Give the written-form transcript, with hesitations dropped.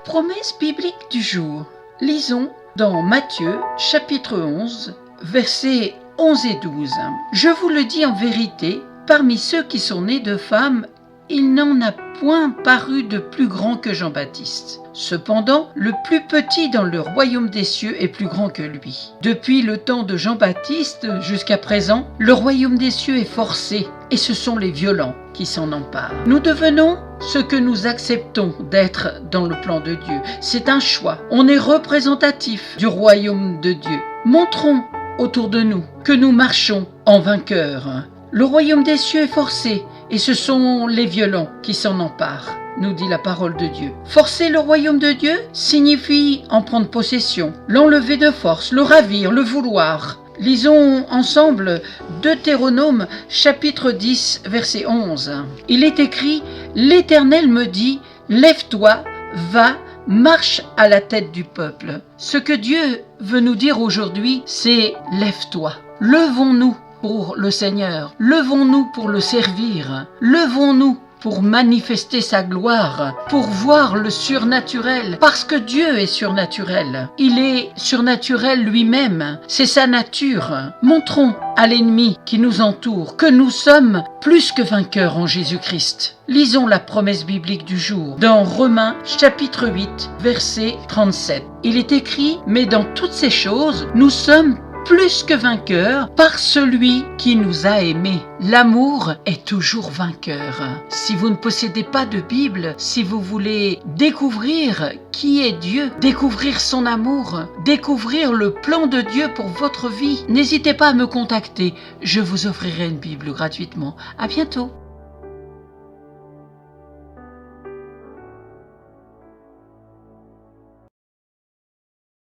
Promesse biblique du jour. Lisons dans Matthieu chapitre 11, versets 11 et 12. Je vous le dis en vérité, parmi ceux qui sont nés de femmes, il n'en a point paru de plus grand que Jean-Baptiste. Cependant, le plus petit dans le royaume des cieux est plus grand que lui. Depuis le temps de Jean-Baptiste jusqu'à présent, le royaume des cieux est forcé, et ce sont les violents qui s'en emparent. Nous devenons ce que nous acceptons d'être dans le plan de Dieu. C'est un choix. On est représentatif du royaume de Dieu. Montrons autour de nous que nous marchons en vainqueurs. Le royaume des cieux est forcé, et ce sont les violents qui s'en emparent, nous dit la parole de Dieu. Forcer le royaume de Dieu signifie en prendre possession, l'enlever de force, le ravir, le vouloir. Lisons ensemble Deutéronome chapitre 10 verset 11. Il est écrit « L'Éternel me dit, lève-toi, va, marche à la tête du peuple ». Ce que Dieu veut nous dire aujourd'hui, c'est « lève-toi ». Levons-nous pour le Seigneur, levons-nous pour le servir, levons-nous pour manifester sa gloire, pour voir le surnaturel, parce que Dieu est surnaturel. Il est surnaturel lui-même, c'est sa nature. Montrons à l'ennemi qui nous entoure que nous sommes plus que vainqueurs en Jésus-Christ. Lisons la promesse biblique du jour dans Romains chapitre 8, verset 37. Il est écrit « Mais dans toutes ces choses, nous sommes plus que vainqueurs par celui qui nous a aimés. » L'amour est toujours vainqueur. Si vous ne possédez pas de Bible, si vous voulez découvrir qui est Dieu, découvrir son amour, découvrir le plan de Dieu pour votre vie, n'hésitez pas à me contacter. Je vous offrirai une Bible gratuitement. À bientôt.